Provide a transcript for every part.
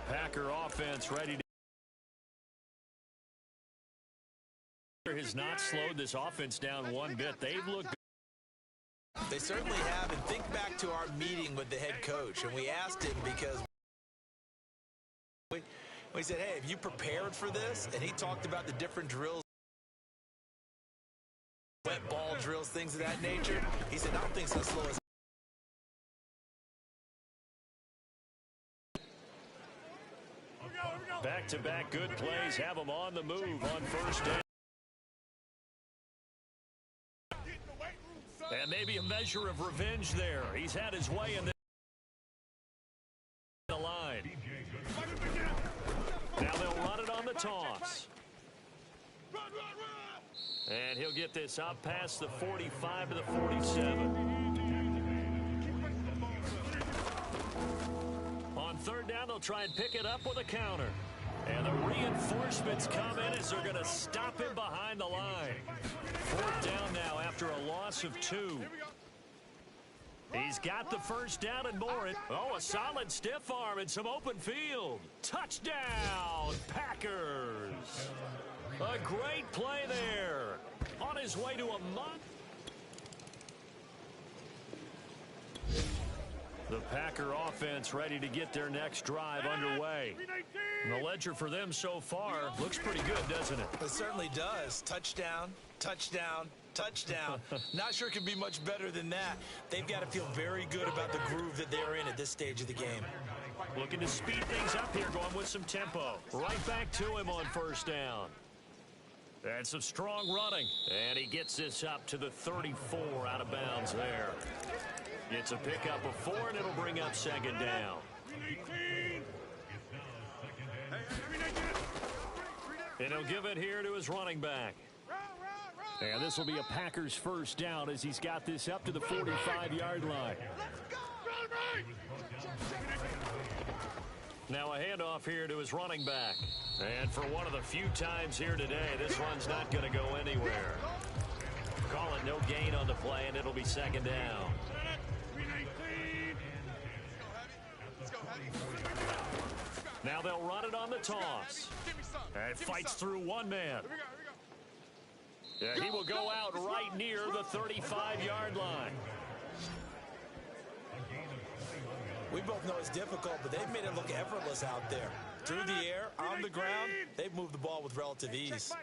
Packer offense ready to has not slowed this offense down one bit. They've looked good. They certainly have, and think back to our meeting with the head coach, and we asked him because we said, hey, have you prepared for this? And he talked about the different drills, wet ball drills, things of that nature. He said, I don't think it's going to slow us. Back-to-back good plays have them on the move on first down. And maybe a measure of revenge there. He's had his way in the line. Now they'll run it on the toss. And he'll get this up past the 45 to the 47. On third down, they'll try and pick it up with a counter. And the reinforcements come in as they're going to stop him behind the line. Fourth down now after a loss of 2. He's got the first down and more. Oh, a solid stiff arm and some open field. Touchdown, Packers. A great play there. On his way to a The Packer offense ready to get their next drive underway. And the ledger for them so far looks pretty good, doesn't it? It certainly does. Touchdown, touchdown, touchdown. Not sure it can be much better than that. They've got to feel very good about the groove that they're in at this stage of the game. Looking to speed things up here, going with some tempo. Right back to him on first down. And some strong running. And he gets this up to the 34 out of bounds there. It's a pickup of 4, and it'll bring up second down. And he'll give it here to his running back. And this will be a Packers first down as he's got this up to the 45-yard line. Now a handoff here to his running back. And for one of the few times here today, this run's not going to go anywhere. Call it no gain on the play, and it'll be second down. Now they'll run it on the toss. And fights through one man. Yeah, he will go out right near the 35-yard line. We both know it's difficult, but they've made it look effortless out there. Through the air, on the ground, they've moved the ball with relative ease.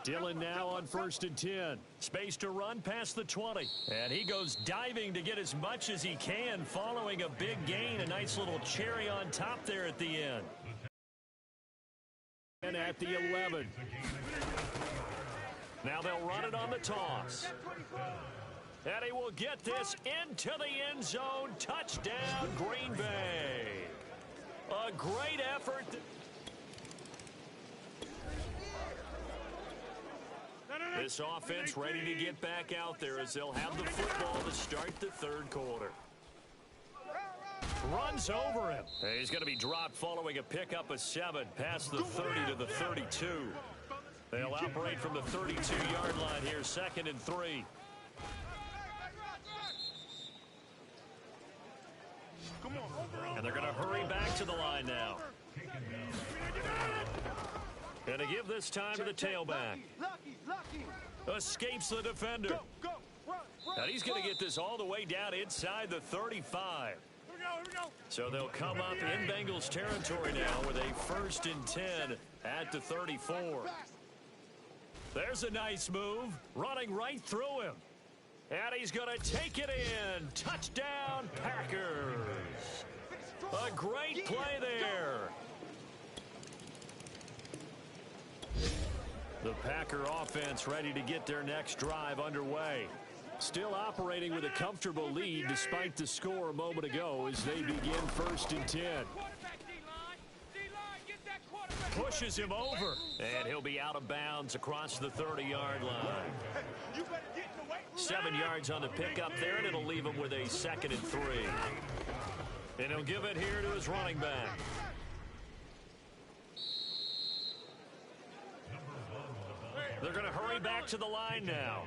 Dillon now on 1st and 10. Space to run past the 20. And he goes diving to get as much as he can following a big gain. A nice little cherry on top there at the end. And at the 11. Now they'll run it on the toss. And he will get this into the end zone. Touchdown, Green Bay. A great effort. This offense ready to get back out there as they'll have the football to start the third quarter. Runs over him. He's going to be dropped following a pickup of 7 past the 30 to the 32. They'll operate from the 32-yard line here, 2nd and 3. And they're going to hurry back to the line now. And to give this time to the tailback. Escapes the defender. And he's going to get this all the way down inside the 35. So they'll come up in Bengals territory now with a 1st and 10 at the 34. There's a nice move. Running right through him. And he's going to take it in. Touchdown, Packers. A great play there. The Packer offense ready to get their next drive underway. Still operating with a comfortable lead despite the score a moment ago as they begin 1st and 10. Pushes him over. And he'll be out of bounds across the 30-yard line. 7 yards on the pickup there, and it'll leave him with a 2nd and 3. And he'll give it here to his running back. They're going to hurry back to the line now.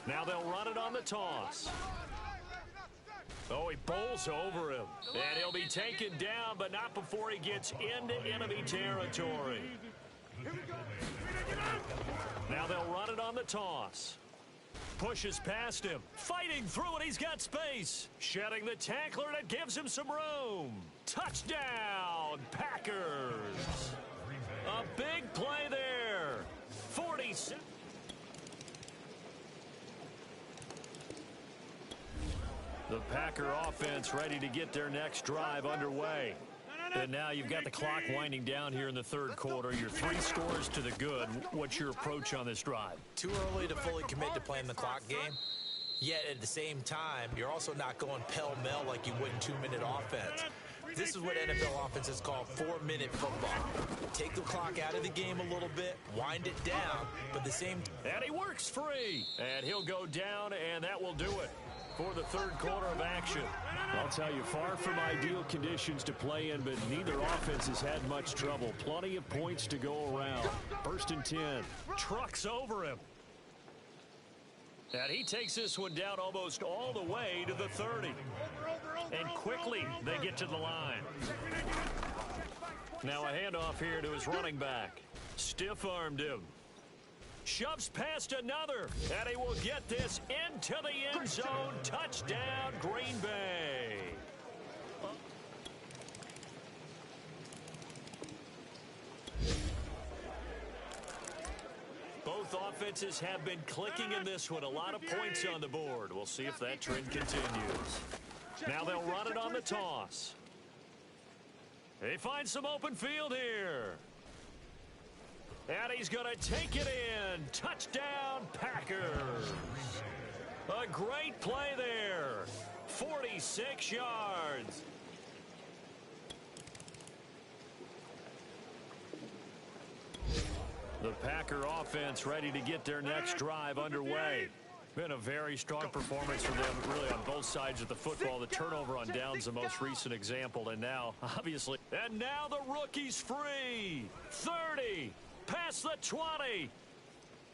Now they'll run it on the toss. Oh, he bowls over him. And he'll be taken down, but not before he gets into enemy territory. Now they'll run it on the toss. Pushes past him. Fighting through it. He's got space. Shedding the tackler, and it gives him some room. Touchdown, Packers. A big play there. 46. The Packer offense ready to get their next drive underway. And now you've got the clock winding down here in the third quarter. You're 3 scores to the good. What's your approach on this drive? Too early to fully commit to playing the clock game. Yet at the same time, you're also not going pell-mell like you would in 2-minute offense. This is what NFL offenses call 4-minute football. Take the clock out of the game a little bit, wind it down, but the same... And he works free. And he'll go down, and that will do it for the third quarter of action. I'll tell you, far from ideal conditions to play in, but neither offense has had much trouble. Plenty of points to go around. 1st and 10. Trucks over him. And he takes this one down almost all the way to the 30. And quickly they get to the line. Now a handoff here to his running back. Stiff-armed him. Shoves past another, and he will get this into the end zone. Touchdown, Green Bay. Both offenses have been clicking in this one. A lot of points on the board. We'll see if that trend continues. Now they'll run it on the toss. They find some open field here. And he's going to take it in. Touchdown, Packers. A great play there. 46 yards. The Packer offense ready to get their next drive underway. Been a very strong performance for them, really, on both sides of the football. The turnover on downs, the most recent example. And now, obviously, and now the rookie's free. 30. Past the 20.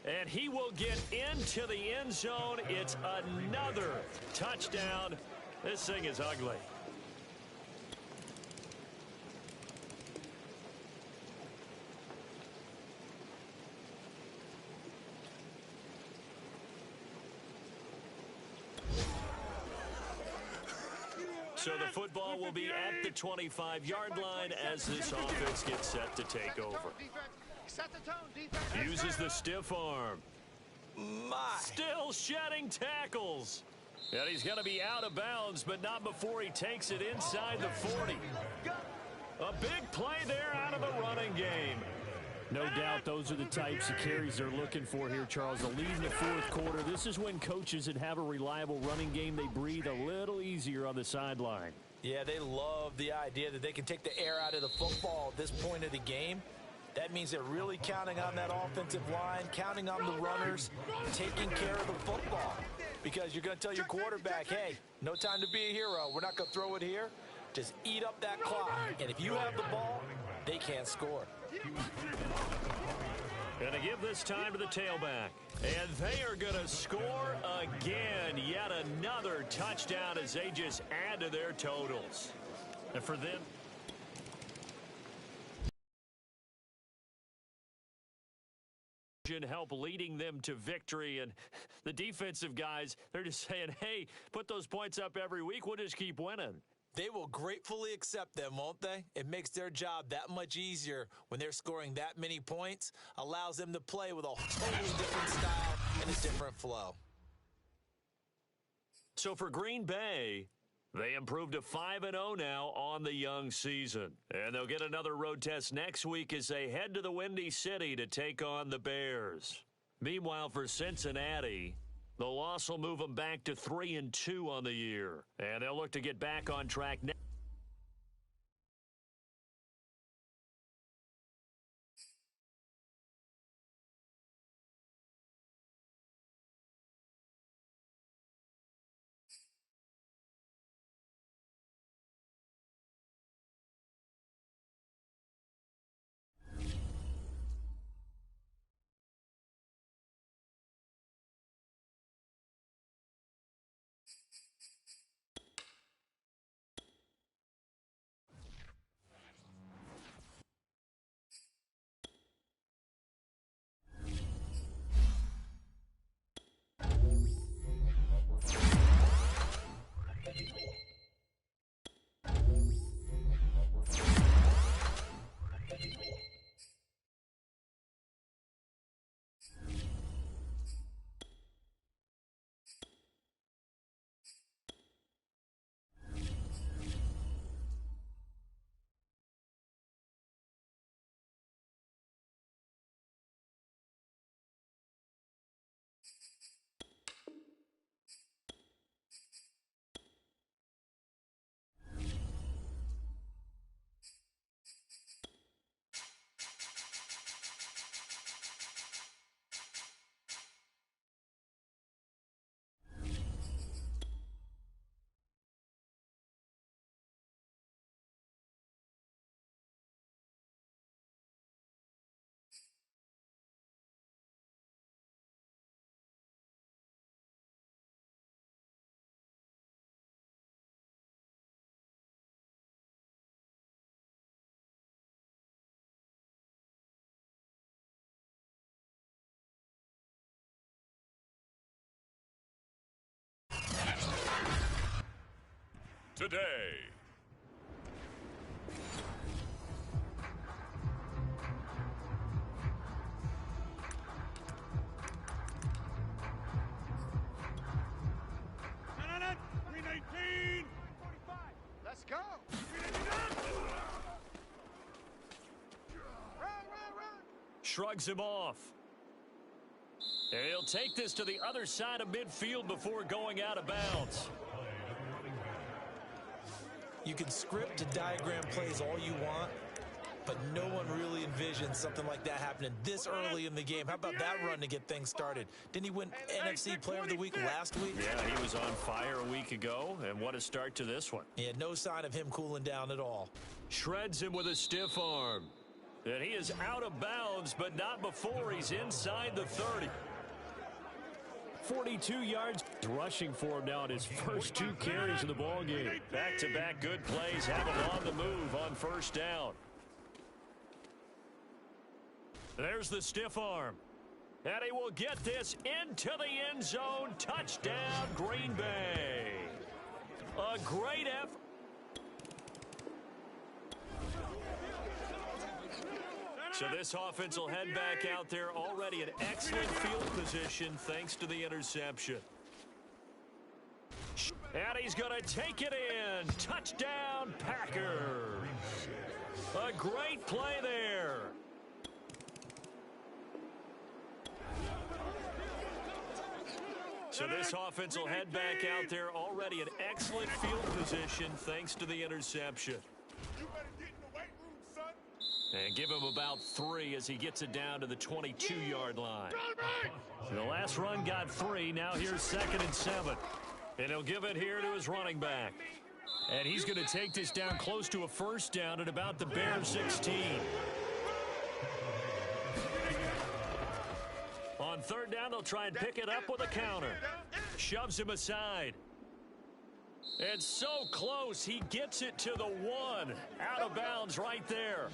And he will get into the end zone. It's another touchdown. This thing is ugly. So the football will be at the 25-yard line as this offense gets set to take over. Uses the stiff arm. Still shedding tackles. And he's going to be out of bounds, but not before he takes it inside the 40. A big play there out of the running game. No doubt those are the types of carries they're looking for here, Charles. The lead in the fourth quarter. This is when coaches that have a reliable running game, they breathe a little easier on the sideline. Yeah, they love the idea that they can take the air out of the football at this point of the game. That means they're really counting on that offensive line, counting on the runners, taking care of the football. Because you're going to tell your quarterback, hey, no time to be a hero. We're not going to throw it here. Just eat up that clock. And if you have the ball, they can't score. Going to give this time to the tailback. And they are going to score again. Yet another touchdown as they just add to their totals. And for them, help leading them to victory. And the defensive guys, they're just saying, hey, put those points up every week. We'll just keep winning. They will gratefully accept them, won't they? It makes their job that much easier when they're scoring that many points, allows them to play with a totally different style and a different flow. So for Green Bay, they improved to 5-0 now on the young season. And they'll get another road test next week as they head to the Windy City to take on the Bears. Meanwhile, for Cincinnati, the loss will move them back to 3-2 on the year. And they'll look to get back on track next. today. Let's go. Shrugs him off. And he'll take this to the other side of midfield before going out of bounds. You can script and diagram plays all you want, but no one really envisions something like that happening this early in the game. How about that run to get things started? Didn't he win NFC Player of the Week last week? Yeah, he was on fire a week ago, and what a start to this one. He had no sign of him cooling down at all. Shreds him with a stiff arm. And he is out of bounds, but not before he's inside the 30. 42 yards rushing for him now in his first 2 carries of the ball game. Back-to-back good plays have him on the move on first down. There's the stiff arm. And he will get this into the end zone. Touchdown, Green Bay. A great effort. So this offense will head back out there already in excellent field position thanks to the interception. And he's going to take it in. Touchdown, Packers. A great play there. So this offense will head back out there already in excellent field position thanks to the interception. And give him about 3 as he gets it down to the 22-yard line. The last run got 3. Now here's 2nd and 7. And he'll give it here to his running back. And he's going to take this down close to a first down at about the Bears 16. On 3rd down, they'll try and pick it up with a counter. Shoves him aside. And so close, he gets it to the 1. Out of bounds right there.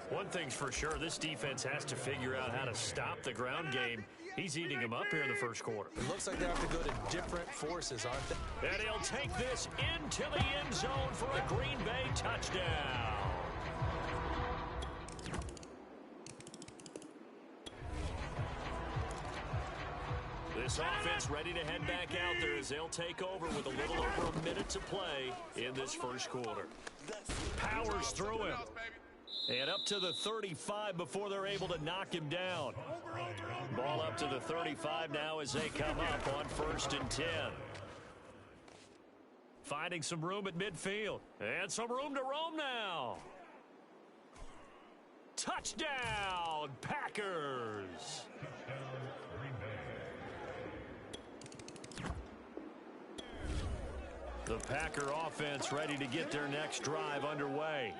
One thing's for sure, this defense has to figure out how to stop the ground game. He's eating him up here in the first quarter. It looks like they have to go to different forces, aren't they? And he'll take this into the end zone for a Green Bay touchdown. This offense ready to head back out there as they'll take over with a little over a minute to play in this first quarter. Powers through him. And up to the 35 before they're able to knock him down. Ball up to the 35 now as they come up on 1st and 10. Finding some room at midfield. And some room to roam now. Touchdown, Packers. The Packer offense ready to get their next drive underway.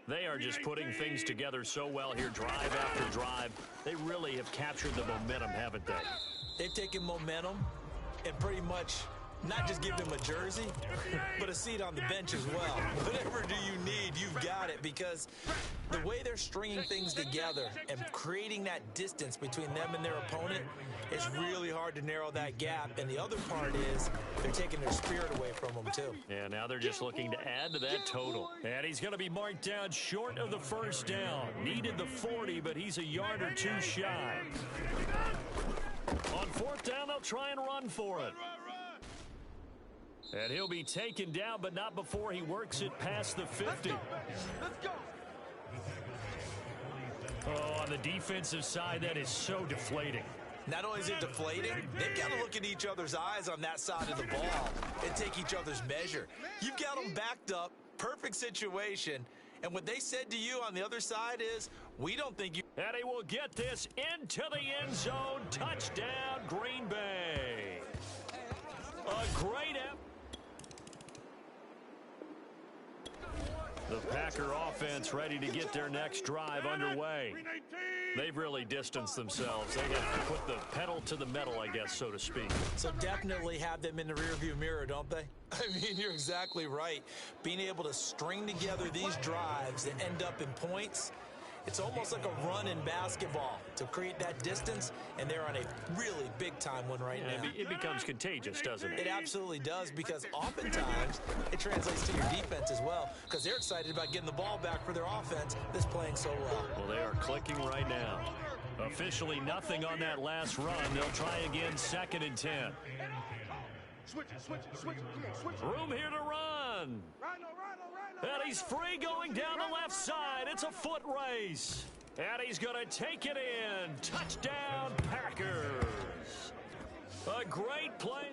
They are just putting things together so well here, drive after drive. They really have captured the momentum, haven't they? They've taken momentum and pretty much not just give them a jersey, but a seat on the bench as well. Whatever do you need, you've got it, because the way they're stringing things together and creating that distance between them and their opponent is really hard to narrow that gap. And the other part is they're taking their spirit away from them, too. Yeah, now they're just looking to add to that total. And he's going to be marked down short of the first down. Needed the 40, but he's a yard or 2 shy. On 4th down, they'll try and run for it. And he'll be taken down, but not before he works it past the 50. Let's go. Oh, on the defensive side, that is so deflating. Not only is it deflating, they've got to look in each other's eyes on that side of the ball and take each other's measure. You've got them backed up, perfect situation, and what they said to you on the other side is, we don't think you... And he will get this into the end zone. Touchdown, Green Bay. A great effort. The Packer offense ready to get their next drive underway. They've really distanced themselves. They have to put the pedal to the metal, I guess, so to speak. So definitely have them in the rearview mirror, don't they? I mean, you're exactly right. Being able to string together these drives that end up in points It's almost like a run in basketball to create that distance, and they're on a really big-time one right now. It becomes contagious, doesn't it? It absolutely does, because oftentimes it translates to your defense as well, because they're excited about getting the ball back for their offense that's playing so well. Well, they are clicking right now. Officially nothing on that last run. They'll try again, 2nd and 10. Switch it. Room here to run. And he's free going down the left side. It's a foot race. And he's going to take it in. Touchdown, Packers. A great play.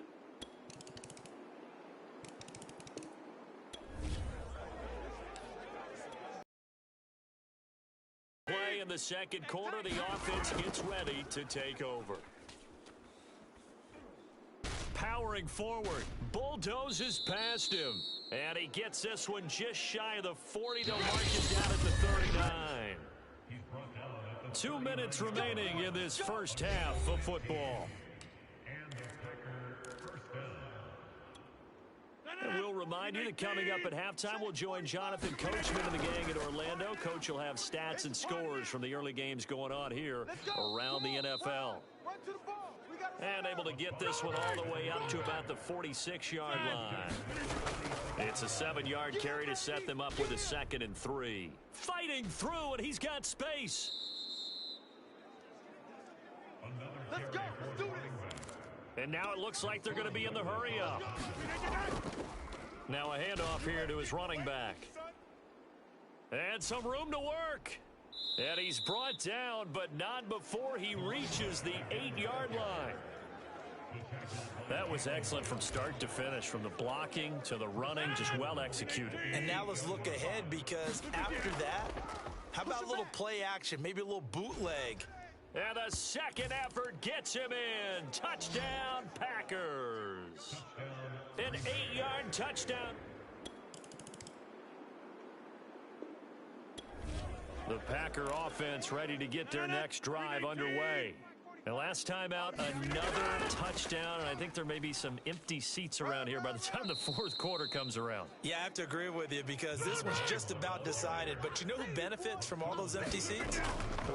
Play in the second quarter. The offense gets ready to take over. Powering forward, bulldozes past him, and he gets this one just shy of the 40 to mark it down at the 39. 2 minutes remaining in this first half of football. And we'll remind you that coming up at halftime, we'll join Jonathan Coachman and the gang at Orlando. Coach will have stats and scores from the early games going on here around the NFL. And able to get this one all the way up to about the 46-yard line. It's a 7-yard carry to set them up with a 2nd and 3. Fighting through, and he's got space. Let's go. Let's do this. And now it looks like they're going to be in the hurry up. Now a handoff here to his running back. And some room to work. And he's brought down, but not before he reaches the 8-yard line. That was excellent from start to finish, from the blocking to the running, just well executed. And now let's look ahead, because after that, how about a little play action, maybe a little bootleg? And the second effort gets him in. Touchdown, Packers. An 8-yard touchdown. The Packer offense ready to get their next drive underway. And last time out, another touchdown. And I think there may be some empty seats around here by the time the fourth quarter comes around. Yeah, I have to agree with you, because this one's just about decided. But you know who benefits from all those empty seats?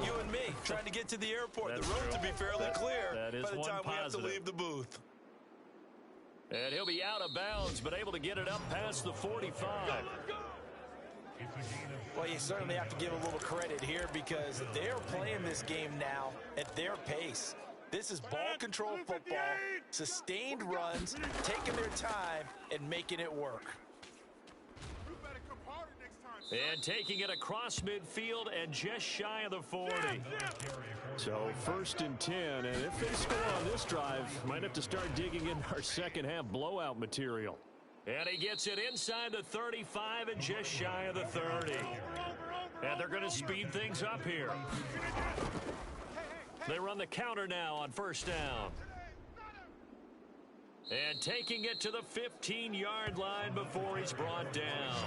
You and me, trying to get to the airport. That's the road true. to be fairly clear that is by the one time we have to positive. leave the booth. And he'll be out of bounds, but able to get it up past the 45. Well, you certainly have to give a little credit here, because they're playing this game now at their pace. This is ball control football, sustained runs, taking their time and making it work. And taking it across midfield and just shy of the 40. So 1st and 10, and if they score on this drive, might have to start digging in our second half blowout material. And he gets it inside the 35 and just shy of the 30. And they're going to speed things up here. They run the counter now on 1st down. And taking it to the 15-yard line before he's brought down.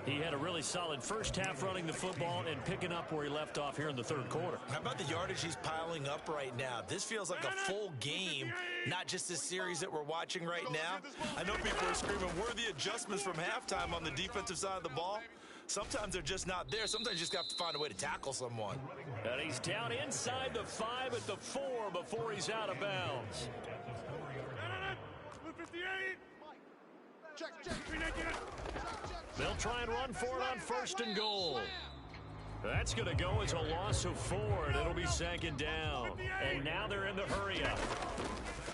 He had a really solid first half running the football and picking up where he left off here in the 3rd quarter. How about the yardage he's piling up right now? This feels like a full game, not just this series that we're watching right now. I know people are screaming, where are the adjustments from halftime on the defensive side of the ball? Sometimes they're just not there. Sometimes you just have to find a way to tackle someone. And he's down inside the 5 at the 4 before he's out of bounds. They'll try and run for it on 1st and goal. That's going to go as a loss of 4, and it'll be 2nd down. And now they're in the hurry up.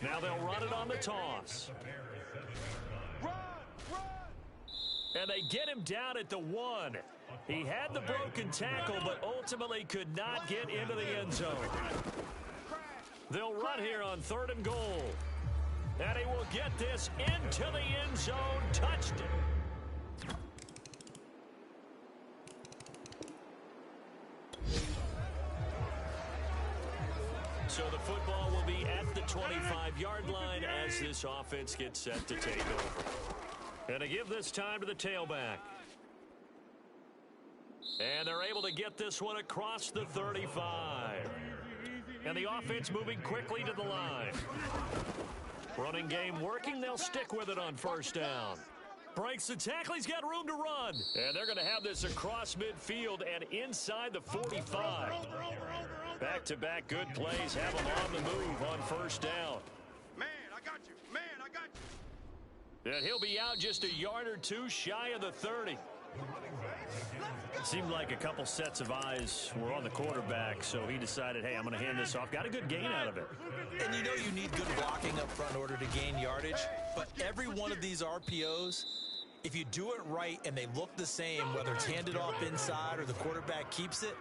Now they'll run it on the toss. And they get him down at the 1. He had the broken tackle, but ultimately could not get into the end zone. They'll run here on 3rd and goal. And he will get this into the end zone. Touchdown. So the football will be at the 25-yard line as this offense gets set to take over. And to give this time to the tailback. And they're able to get this one across the 35. And the offense moving quickly to the line. Running game working. They'll stick with it on 1st down. Breaks the tackle. He's got room to run. And they're going to have this across midfield and inside the 45. Back-to-back good plays have him on the move on first down. Man, I got you. Man, I got you. And he'll be out just a yard or two shy of the 30. It seemed like a couple sets of eyes were on the quarterback, so he decided, hey, I'm going to hand this off. Got a good gain out of it. And you know you need good blocking up front in order to gain yardage, but every one of these RPOs, if you do it right and they look the same, whether it's handed off inside or the quarterback keeps it,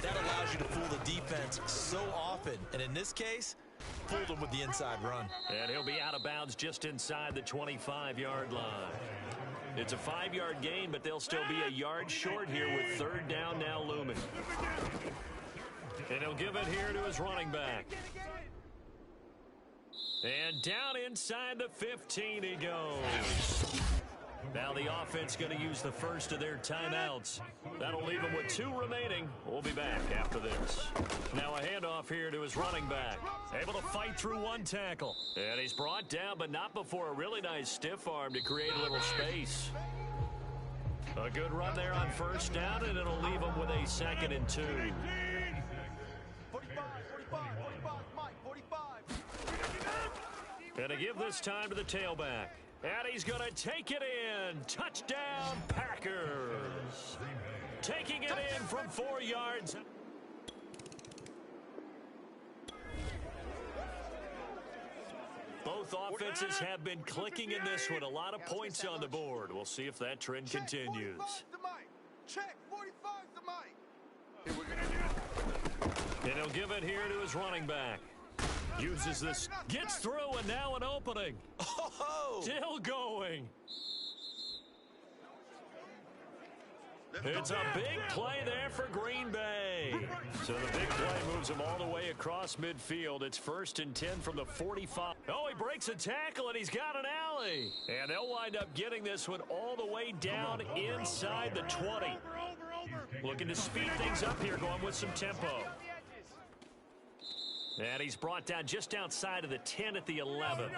that allows you to fool the defense so often. And in this case, fooled them with the inside run. And he'll be out of bounds just inside the 25-yard line. It's a 5-yard gain, but they'll still be a yard short here with third down now looming. And he'll give it here to his running back. And down inside the 15 he goes. Now the offense going to use the first of their timeouts. That'll leave them with 2 remaining. We'll be back after this. Now a handoff here to his running back. Able to fight through 1 tackle. And he's brought down, but not before a really nice stiff arm to create a little space. A good run there on first down, and it'll leave him with a 2nd and 2. 45, Mike, 45. And to give this time to the tailback. And he's going to take it in. Touchdown, Packers. Taking it in from 4 yards. Both offenses have been clicking in this one. A lot of points on the board. We'll see if that trend continues. Check, 45's the mic. And he'll give it here to his running back. Uses this, gets through, and now an opening. Oh! Still going. It's a big play there for Green Bay. So the big play moves them all the way across midfield. It's 1st and 10 from the 45. Oh, he breaks a tackle, and he's got an alley. And they'll wind up getting this one all the way down inside the 20. Looking to speed things up here, going with some tempo. And he's brought down just outside of the 10 at the 11.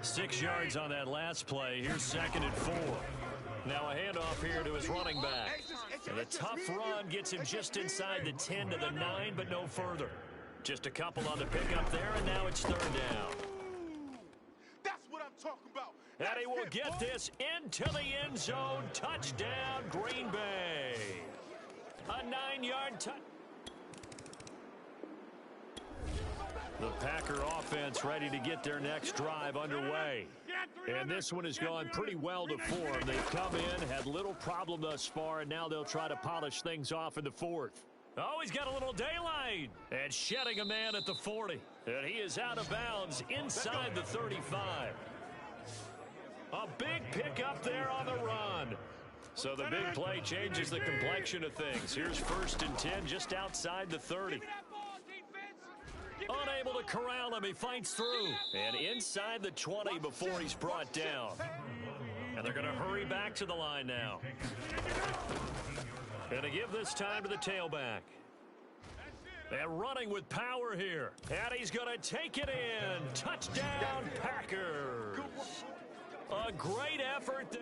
6 yards on that last play. Here's 2nd and 4. Now a handoff here to his running back. And the tough run gets him just inside the 10 to the 9, but no further. Just a couple on the pickup there, and now it's 3rd down. That's what I'm talking about. And he will get this into the end zone. Touchdown, Green Bay. A 9-yard touchdown. The Packer offense ready to get their next drive underway. And this one has gone pretty well to form. They've come in, had little problem thus far, and now they'll try to polish things off in the 4th. Oh, he's got a little daylight. And shedding a man at the 40. And he is out of bounds inside the 35. A big pickup there on the run. So the big play changes the complexion of things. Here's 1st and 10 just outside the 30. Unable to corral him, he fights through. And inside the 20 before he's brought down. And they're going to hurry back to the line now. And to give this time to the tailback. And running with power here. And he's going to take it in. Touchdown, Packers. A great effort.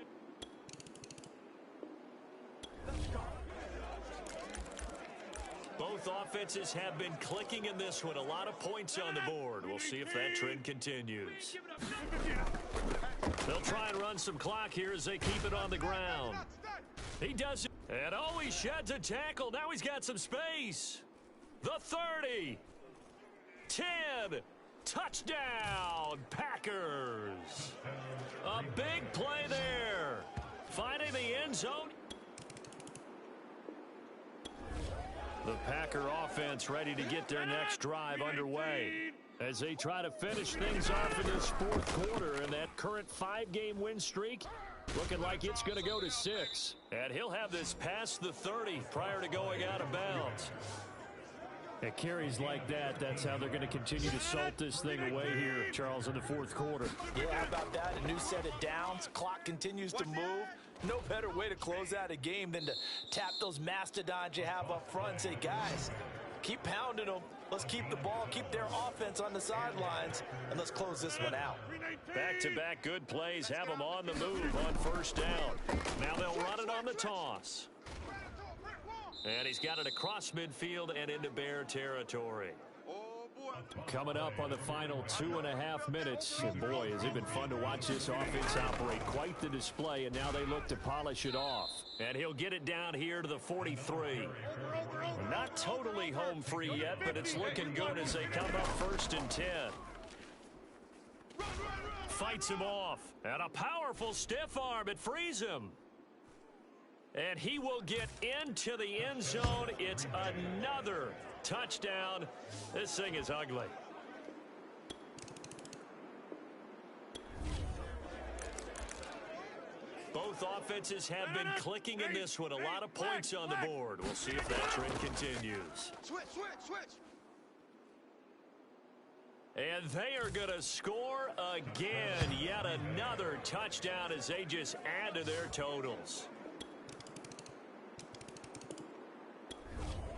Both offenses have been clicking in this one. A lot of points on the board. We'll see if that trend continues. They'll try and run some clock here as they keep it on the ground. He does it. And oh, he sheds a tackle. Now he's got some space. The 30. 10. Touchdown, Packers. A big play there. Finding the end zone. The Packer offense ready to get their next drive underway as they try to finish things off in this 4th quarter. And that current 5-game win streak looking like it's going to go to 6. And he'll have this past the 30 prior to going out of bounds. At carries like that, that's how they're going to continue to salt this thing away here, Charles, in the 4th quarter. Yeah, how about that? A new set of downs. Clock continues to move. No better way to close out a game than to tap those mastodons you have up front and say, guys, keep pounding them. Let's keep the ball, keep their offense on the sidelines, and let's close this one out. Back-to-back good plays have them on the move on first down. Now they'll run it on the toss. And he's got it across midfield and into Bear territory. Coming up on the final 2.5 minutes. And boy, has it been fun to watch this offense operate. Quite the display, and now they look to polish it off. And he'll get it down here to the 43. Not totally home free yet, but it's looking good as they come up 1st and 10. Fights him off. And a powerful stiff arm. It frees him. And he will get into the end zone. It's another touchdown. This thing is ugly. Both offenses have been clicking in this one. A lot of points on the board. We'll see if that trend continues. Switch. And they are going to score again. Yet another touchdown as they just add to their totals.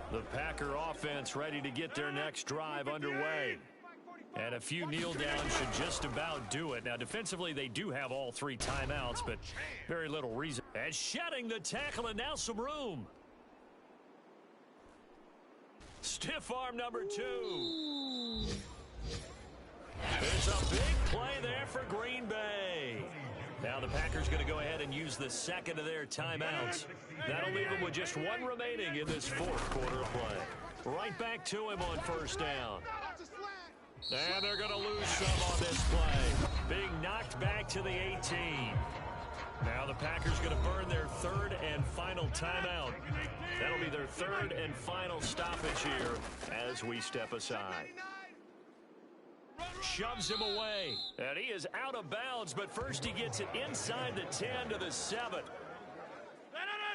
The Packer offense ready to get their next drive underway. And a few kneel downs should just about do it. Now, defensively, they do have all 3 timeouts, but very little reason. And shedding the tackle, and now some room. Stiff arm number 2. There's a big play there for Green Bay. Now the Packers going to go ahead and use the second of their timeouts. That'll leave them with just 1 remaining in this 4th quarter of play. Right back to him on first down. And they're going to lose some on this play. Being knocked back to the 18. Now the Packers going to burn their 3rd and final timeout. That'll be their 3rd and final stoppage here as we step aside. Shoves him away. And he is out of bounds, but first he gets it inside the 10 to the 7.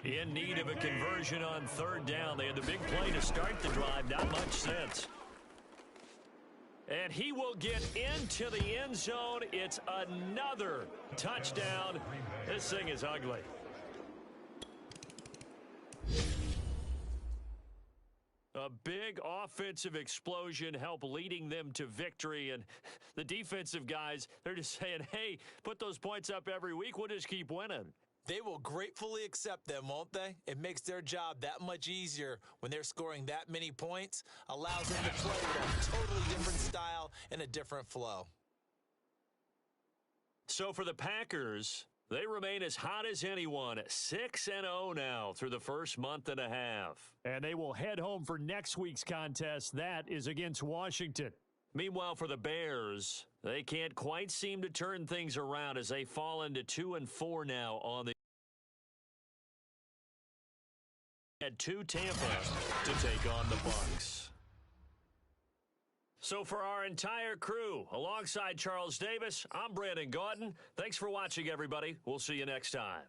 In need of a conversion on 3rd down. They had the big play to start the drive. Not much sense. And he will get into the end zone. It's another touchdown. This thing is ugly. A big offensive explosion helped leading them to victory. And the defensive guys, they're just saying, hey, put those points up every week. We'll just keep winning. They will gratefully accept them, won't they? It makes their job that much easier when they're scoring that many points. Allows them to play with a totally different style and a different flow. So for the Packers, they remain as hot as anyone, 6-0 now through the first month and a half. And they will head home for next week's contest. That is against Washington. Meanwhile, for the Bears, they can't quite seem to turn things around as they fall into 2-4 now on the head to Tampa to take on the Bucs. So for our entire crew, alongside Charles Davis, I'm Brandon Gaudin. Thanks for watching, everybody. We'll see you next time.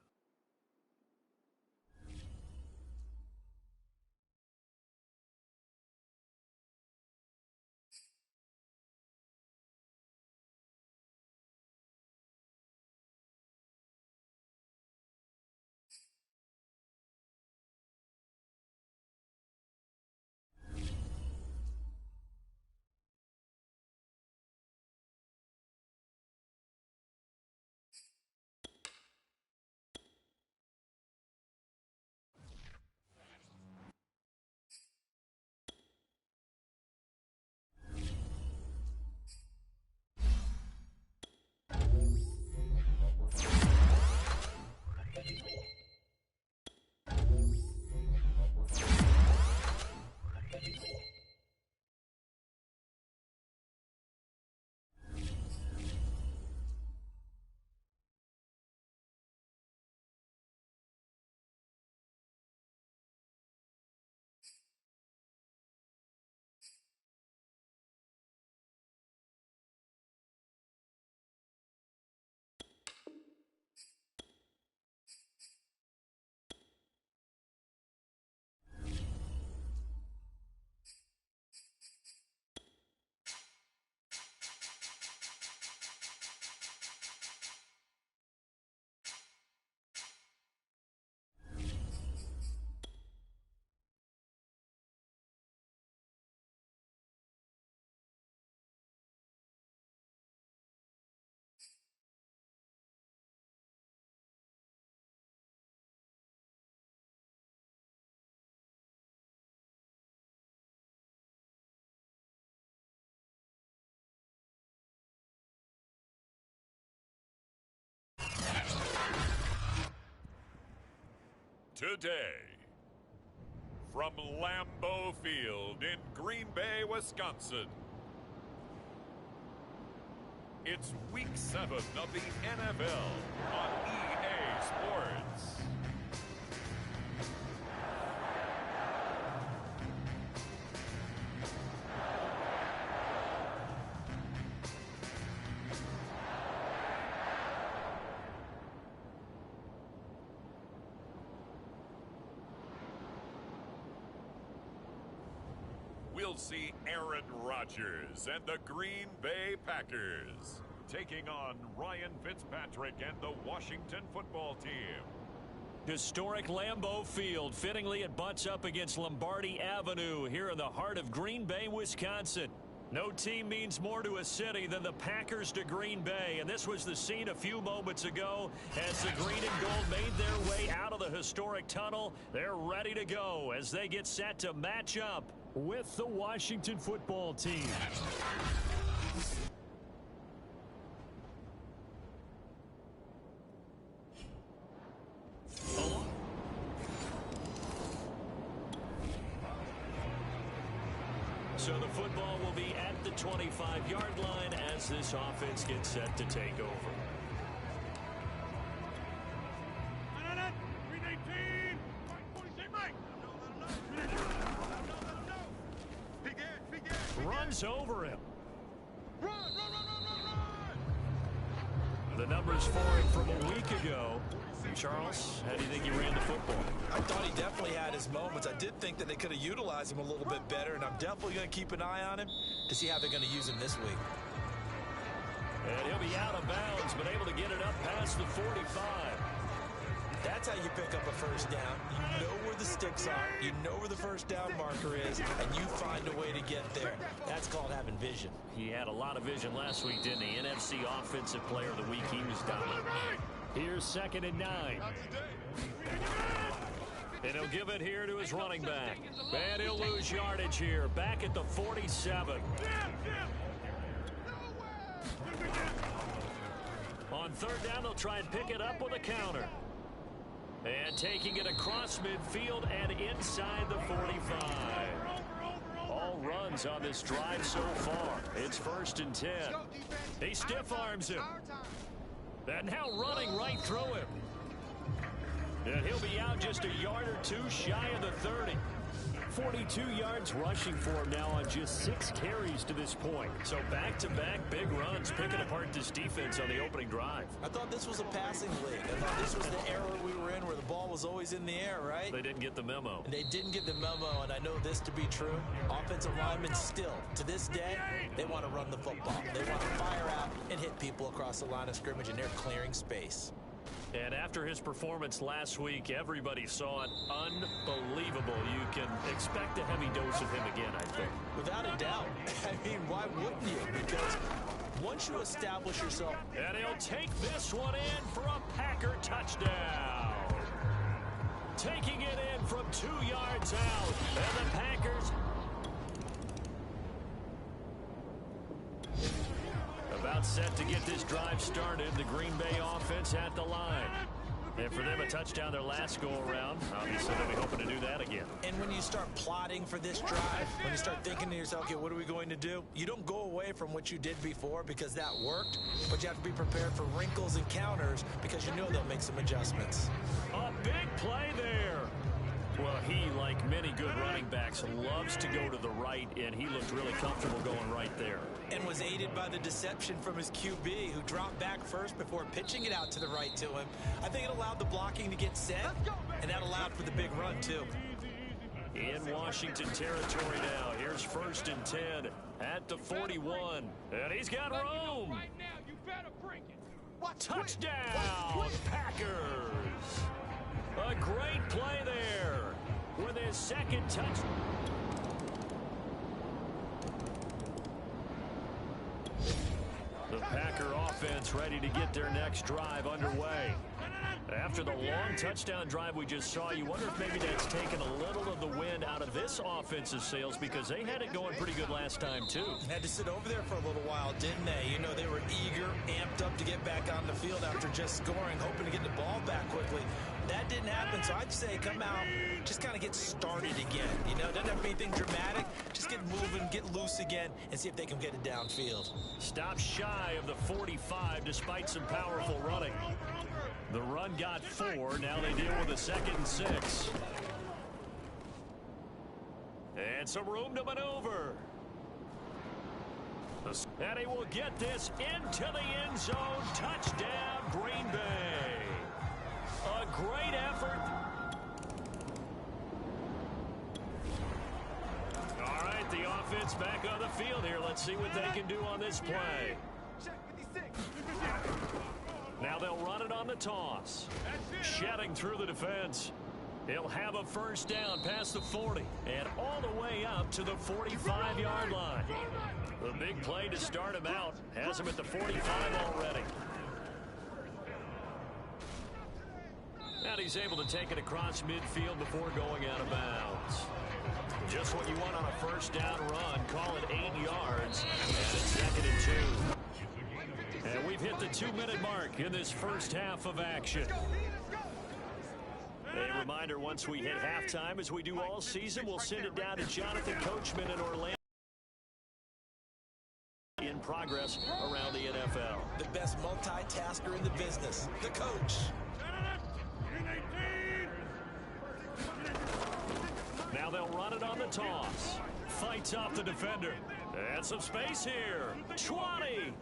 Today, from Lambeau Field in Green Bay, Wisconsin, it's Week 7 of the NFL on EA Sports. We'll see Aaron Rodgers and the Green Bay Packers taking on Ryan Fitzpatrick and the Washington football team. Historic Lambeau Field. Fittingly, it butts up against Lombardi Avenue here in the heart of Green Bay, Wisconsin. No team means more to a city than the Packers to Green Bay, and this was the scene a few moments ago as the green and gold made their way out of the historic tunnel. They're ready to go as they get set to match up with the Washington football team. So the football will be at the 25-yard line as this offense gets set to take over. Runs over him. Run! The numbers for him from a week ago. Charles, how do you think he ran the football? I thought he definitely had his moments. I did think that they could have utilized him a little bit better, and I'm definitely going to keep an eye on him to see how they're going to use him this week. And he'll be out of bounds, but able to get it up past the 45. That's how you pick up a first down. You know where the sticks are, you know where the first down marker is, and you find a way to get there. That's called having vision. He had a lot of vision last week, didn't he? NFC Offensive Player of the Week. He was dominant. Here's 2nd and 9. And he'll give it here to his running back. And he'll lose yardage here. Back at the 47. On 3rd down, they'll try and pick it up with a counter. And taking it across midfield and inside the 45. All runs on this drive so far. It's 1st and 10. He stiff arms him. And now running right through him. And he'll be out just a yard or two shy of the 30. 42 yards rushing for him now on just 6 carries to this point. So back-to-back big runs picking apart this defense on the opening drive. I thought this was a passing league. I thought this was the era we were in where the ball was always in the air, right? They didn't get the memo. And they didn't get the memo, and I know this to be true. Offensive linemen still, to this day, they want to run the football. They want to fire out and hit people across the line of scrimmage, and they're clearing space. And after his performance last week, everybody saw it. Unbelievable. You can expect a heavy dose of him again, I think. Without a doubt. I mean, why wouldn't you? Because once you establish yourself... And he'll take this one in for a Packer touchdown. Taking it in from 2 yards out. And the Packers... about set to get this drive started. The Green Bay offense at the line. And for them, a touchdown their last go-around. Obviously, they'll be hoping to do that again. And when you start plotting for this drive, when you start thinking to yourself, okay, what are we going to do? You don't go away from what you did before because that worked, but you have to be prepared for wrinkles and counters because you know they'll make some adjustments. A big play there. Well, he, like many good running backs, loves to go to the right, and he looked really comfortable going right there. And was aided by the deception from his QB, who dropped back first before pitching it out to the right to him. I think it allowed the blocking to get set, and that allowed for the big run, too. In Washington territory now. Here's 1st and 10 at the 41. And he's got room. Right now, you better break it. Touchdown, Packers. A great play there with his 2nd touch. The Packer offense ready to get their next drive underway. After the long touchdown drive we just saw, you wonder if maybe that's taken a little of the wind out of this offensive sails, because they had it going pretty good last time too. Had to sit over there for a little while, didn't they? You know, they were eager, amped up to get back on the field after just scoring, hoping to get the ball back quickly. That didn't happen, so I'd say come out, just kind of get started again. You know, doesn't have to be anything dramatic. Just get moving, get loose again, and see if they can get it downfield. Stop shy of the 45 despite some powerful running. The run got 4. Now they deal with a 2nd and 6. And some room to maneuver. And he will get this into the end zone. Touchdown, Green Bay. A great effort. All right, the offense back on the field here. Let's see what they can do on this play. Now they'll run it on the toss. Shedding through the defense. He'll have a first down past the 40 and all the way up to the 45-yard line. The big play to start him out has him at the 45 already. And he's able to take it across midfield before going out of bounds. Just what you want on a first down run. Call it 8 yards. And it's 2nd and 2. And we've hit the 2-minute mark in this first half of action. A reminder, once we hit halftime, as we do all season, we'll send it down to Jonathan Coachman in Orlando. In progress around the NFL. The best multitasker in the business, the coach. Now they'll run it on the toss. Fights off the defender. And some space here. 20.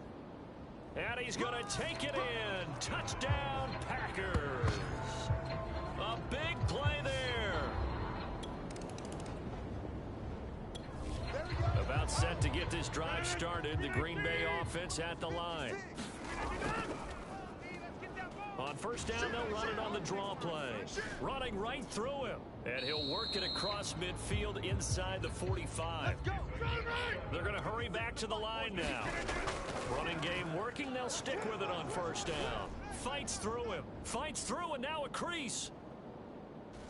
And he's going to take it in. Touchdown, Packers. A big play there. About set to get this drive started. The Green Bay offense at the line. On first down, they'll run it on the draw play. Running right through him. And he'll work it across midfield inside the 45. They're going to hurry back to the line now. Running game working. They'll stick with it on first down. Fights through him. Fights through, and now a crease.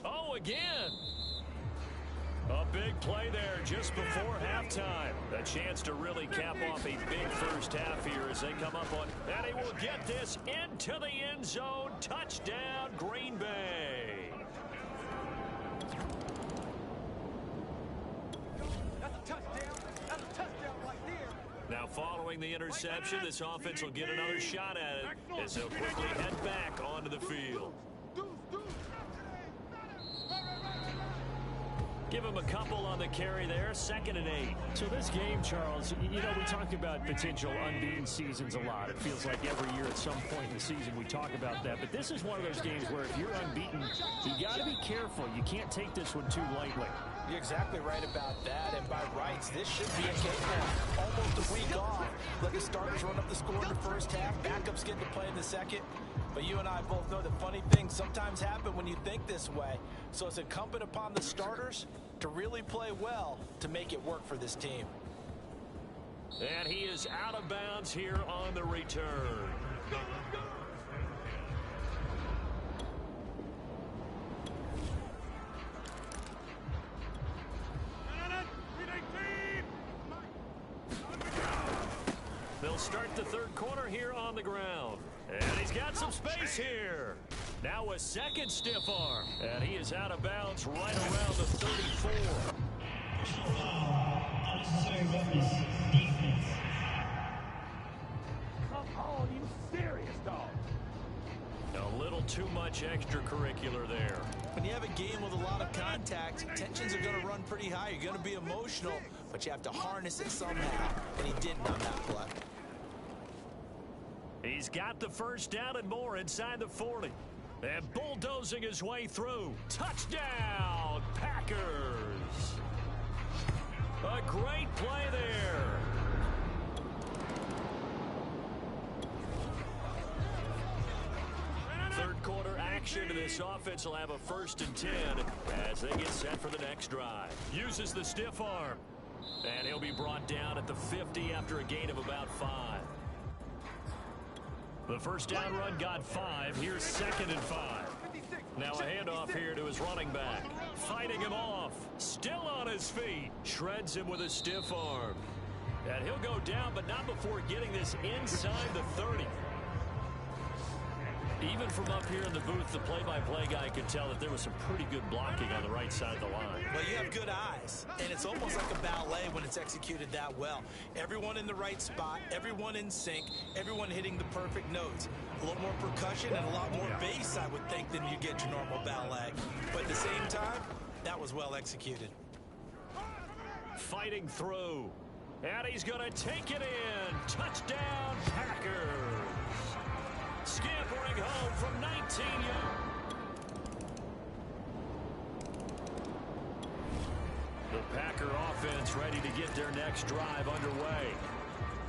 Oh, again. A big play there just before halftime. A chance to really cap off a big first half here as they come up on. And he will get this into the end zone. Touchdown, Green Bay. That's a touchdown. That's a touchdown right there. Now following the interception, this offense will get another shot at it as they'll quickly head back onto the field. Give him a couple on the carry there. 2nd and 8. So this game, Charles, you know, we talk about potential unbeaten seasons a lot. It feels like every year at some point in the season we talk about that. But this is one of those games where if you're unbeaten, you got to be careful. You can't take this one too lightly. You're exactly right about that. And by rights, this should be a cakewalk. Almost a week off. Let the starters run up the score in the first half. Backups get to play in the second. But you and I both know the funny things sometimes happen when you think this way. So it's incumbent upon the starters to really play well to make it work for this team. And he is out of bounds here on the return. They'll start the third quarter here on the ground. And he's got some space here. Now a second stiff arm. And he is out of bounds right around the 34. Come on, you serious, dog? A little too much extracurricular there. When you have a game with a lot of contact, tensions are going to run pretty high. You're going to be emotional, but you have to harness it somehow. And he didn't on that play. He's got the first down and more inside the 40. And bulldozing his way through. Touchdown, Packers. A great play there. Third quarter action to this offense will have a 1st and 10 as they get set for the next drive. Uses the stiff arm. And he'll be brought down at the 50 after a gain of about 5. The first down run got 5. Here's 2nd and 5. Now a handoff here to his running back. Fighting him off. Still on his feet. Shreds him with a stiff arm. And he'll go down, but not before getting this inside the 30. Even from up here in the booth, the play-by-play guy could tell that there was some pretty good blocking on the right side of the line. Well, you have good eyes, and it's almost like a ballet when it's executed that well. Everyone in the right spot, everyone in sync, everyone hitting the perfect notes. A little more percussion and a lot more bass, I would think, than you get your normal ballet. But at the same time, that was well executed. Fighting through. And he's going to take it in. Touchdown, Packers. Scampering home from 19 yards. The Packer offense ready to get their next drive underway.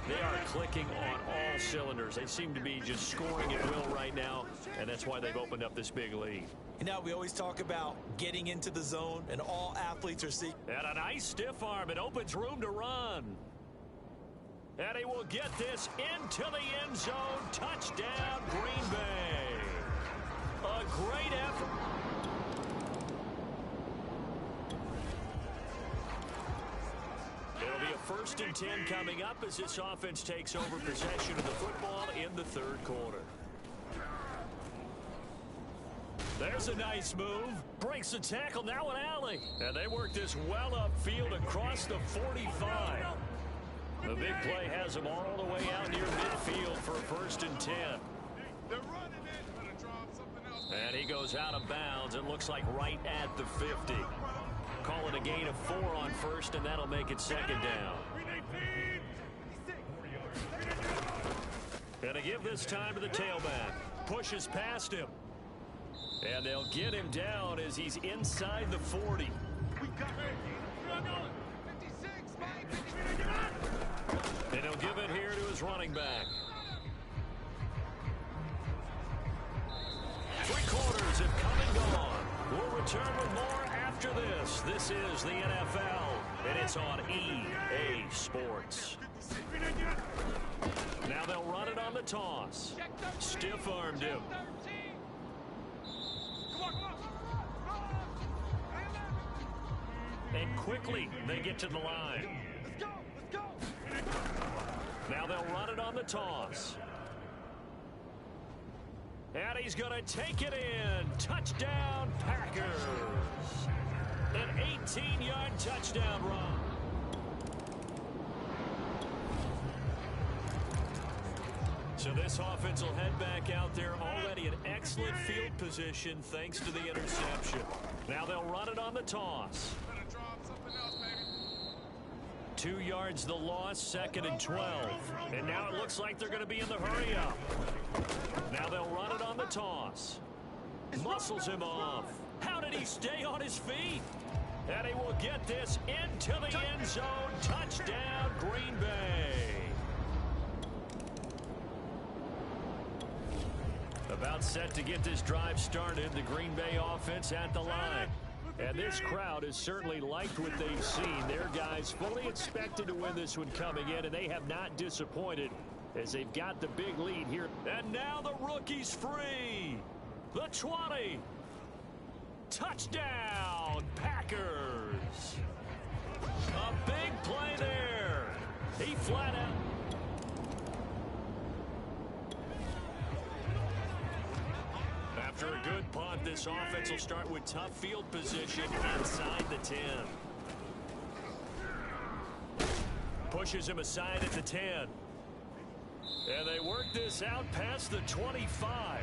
They are clicking on all cylinders. They seem to be just scoring at will right now, and that's why they've opened up this big lead. You know, we always talk about getting into the zone, and all athletes are seeking. And a nice stiff arm. It opens room to run. And he will get this into the end zone. Touchdown, Green Bay. A great effort. It'll be a 1st and 10 coming up as this offense takes over possession of the football in the 3rd quarter. There's a nice move. Breaks the tackle. Now an alley. And they work this well upfield across the 45. The big play has them all the way out near midfield for a 1st and 10. And he goes out of bounds. It looks like right at the 50. Call it a gain of 4 on 1st, and that'll make it 2nd down. And to give this time to the tailback. Pushes past him. And they'll get him down as he's inside the 40. And he'll give it here to his running back. 3 quarters have come and gone. We'll return with more after this. This is the NFL, and it's on EA Sports. Now they'll run it on the toss. Stiff-armed him. And quickly, they get to the line. Now they'll run it on the toss. And he's going to take it in. Touchdown, Packers. An 18-yard touchdown run. So this offense will head back out there, already in excellent field position thanks to the interception. Now they'll run it on the toss. 2 yards the loss, 2nd and 12. And now it looks like they're going to be in the hurry up. Now they'll run it on the toss. Muscles him off. How did he stay on his feet? And he will get this into the end zone. Touchdown, Green Bay. About set to get this drive started. The Green Bay offense at the line. And this crowd has certainly liked what they've seen. Their guys fully expected to win this one coming in, and they have not disappointed as they've got the big lead here. And now the rookie's free. The 20. Touchdown, Packers. A big play there. He flat out. After a good punt, this offense will start with tough field position inside the 10. Pushes him aside at the 10. And they work this out past the 25.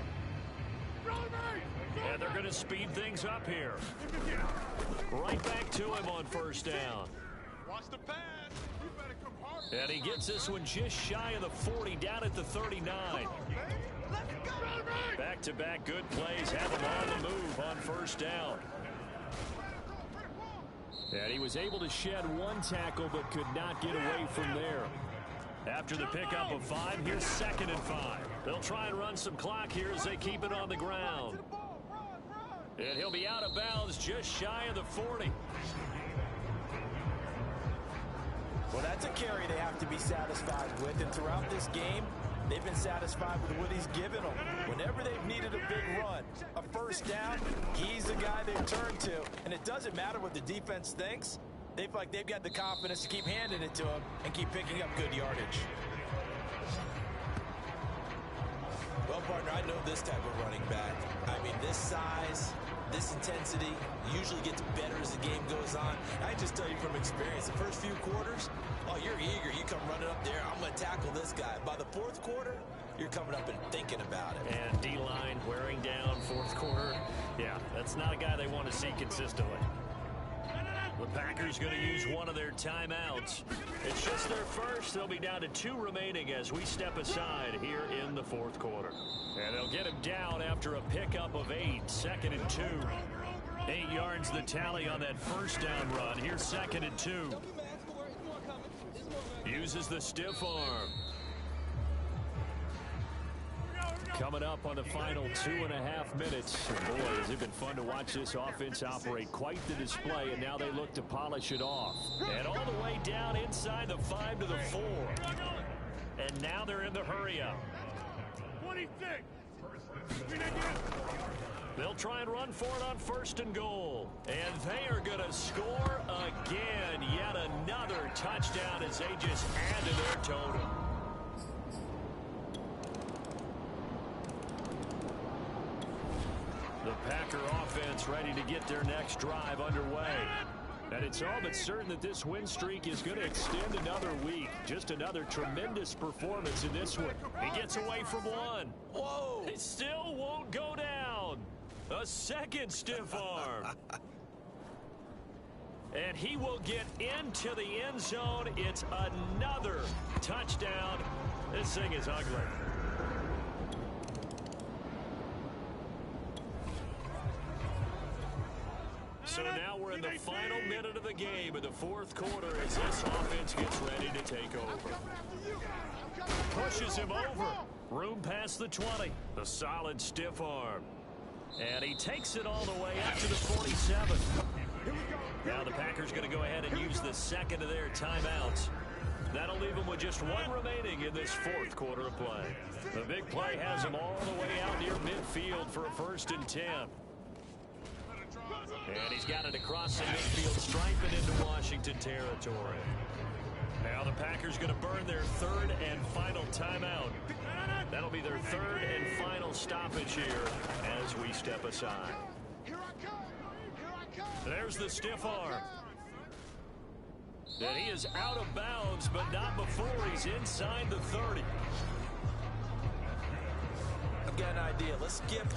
And they're going to speed things up here. Right back to him on 1st down. Watch the pass. You better come hard. And he gets this one just shy of the 40, down at the 39. Back-to-back good plays have him on the move on 1st down. And he was able to shed 1 tackle but could not get away from there. After the pickup of 5, here's 2nd and 5. They'll try and run some clock here as they keep it on the ground. And he'll be out of bounds just shy of the 40. Well, that's a carry they have to be satisfied with, and throughout this game, they've been satisfied with what he's given them. Whenever they've needed a big run, a first down, he's the guy they turn to. And it doesn't matter what the defense thinks. They feel like they've got the confidence to keep handing it to him and keep picking up good yardage. Well, partner, I know this type of running back. I mean, this size, this intensity usually gets better as the game goes on. I just tell you from experience, the first few quarters, oh, you're eager. You come running up there, I'm going to tackle this guy. By the fourth quarter, you're coming up and thinking about it. And D-line wearing down fourth quarter. Yeah, that's not a guy they want to see consistently. The Packers going to use one of their timeouts. It's just their first. They'll be down to 2 remaining as we step aside here in the fourth quarter. And they'll get him down after a pickup of 8, 2nd and 2. 8 yards the tally on that first down run. Here's 2nd and 2. Uses the stiff arm. Coming up on the final 2.5 minutes. And boy, has it been fun to watch this offense operate. Quite the display, and now they look to polish it off. And all the way down inside the 5 to the 4. And now they're in the hurry-up. 26. They'll try and run for it on 1st and goal. And they are going to score again. Yet another touchdown as they just add to their total. The Packer offense ready to get their next drive underway. And it's all but certain that this win streak is going to extend another week. Just another tremendous performance in this one. He gets away from one. Whoa! It still won't go down. A second stiff arm. And he will get into the end zone. It's another touchdown. This thing is ugly. So now we're in the final minute of the game in the fourth quarter as this offense gets ready to take over. Pushes him over. Room past the 20. The solid stiff arm. And he takes it all the way up to the 47. Now the Packers going to go ahead and use the second of their timeouts. That'll leave them with just 1 remaining in this fourth quarter of play. The big play has them all the way out near midfield for a 1st and 10. And he's got it across the midfield, striping into Washington territory. Now the Packers going to burn their 3rd and final timeout. That'll be their 3rd and final stoppage here as we step aside. There's the stiff arm. And he is out of bounds, but not before he's inside the 30. I've got an idea. Let's skip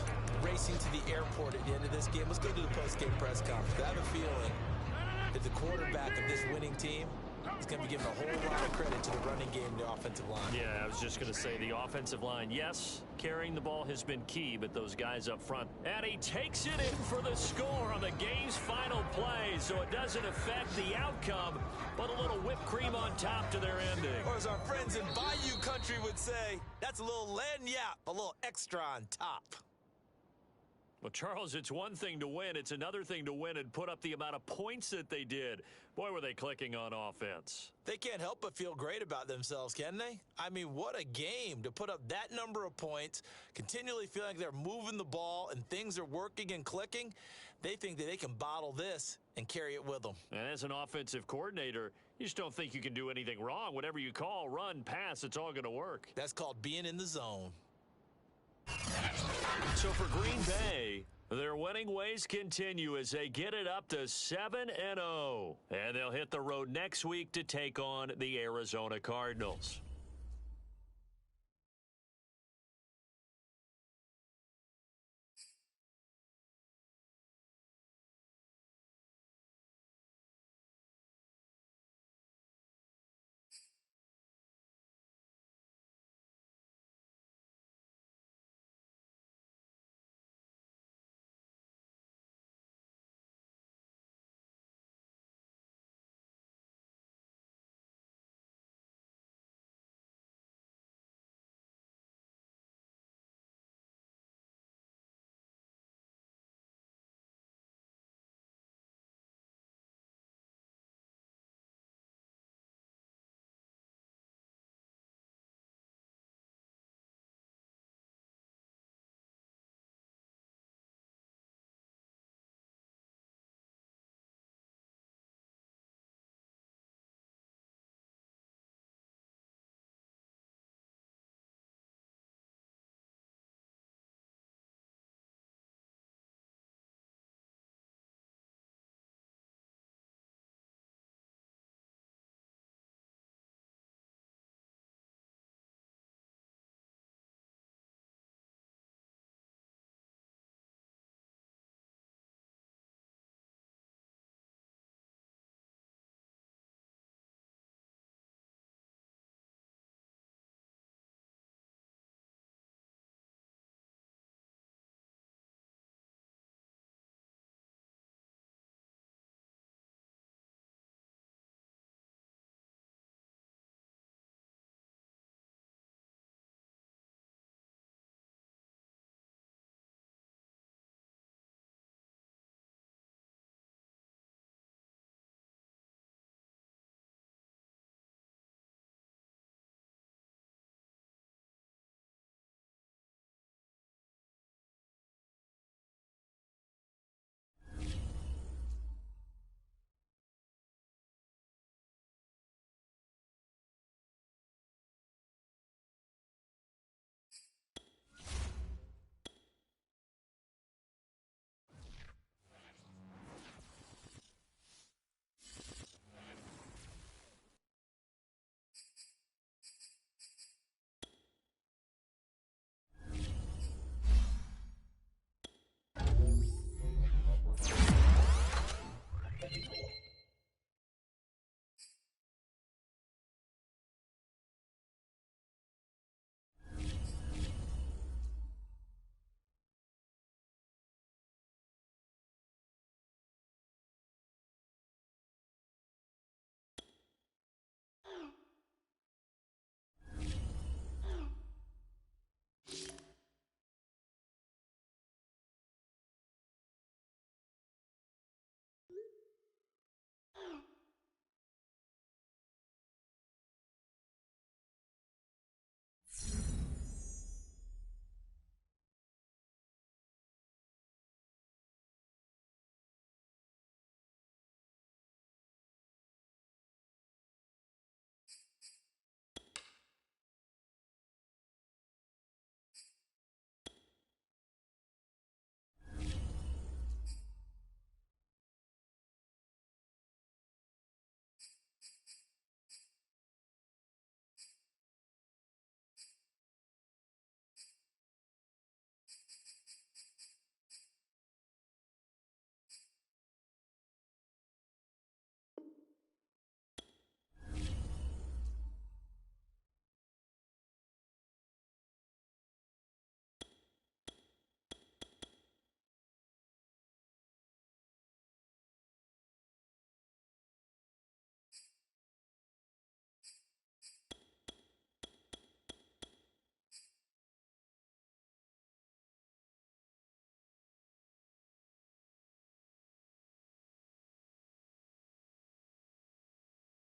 racing to the airport at the end of this game. Let's go to the post-game press conference. I have a feeling that the quarterback of this winning team is going to be given a whole lot of credit to the running game and the offensive line. Yeah, I was just going to say the offensive line. Yes, carrying the ball has been key, but those guys up front. And he takes it in for the score on the game's final play, so it doesn't affect the outcome, but a little whipped cream on top to their ending. Or as our friends in Bayou Country would say, that's a little lagniappe, a little extra on top. Well, Charles, it's one thing to win. It's another thing to win and put up the amount of points that they did. Boy, were they clicking on offense. They can't help but feel great about themselves, can they? I mean, what a game to put up that number of points, continually feeling like they're moving the ball and things are working and clicking. They think that they can bottle this and carry it with them. And as an offensive coordinator, you just don't think you can do anything wrong. Whatever you call, run, pass, it's all going to work. That's called being in the zone. So for Green Bay, their winning ways continue as they get it up to 7-0. And they'll hit the road next week to take on the Arizona Cardinals.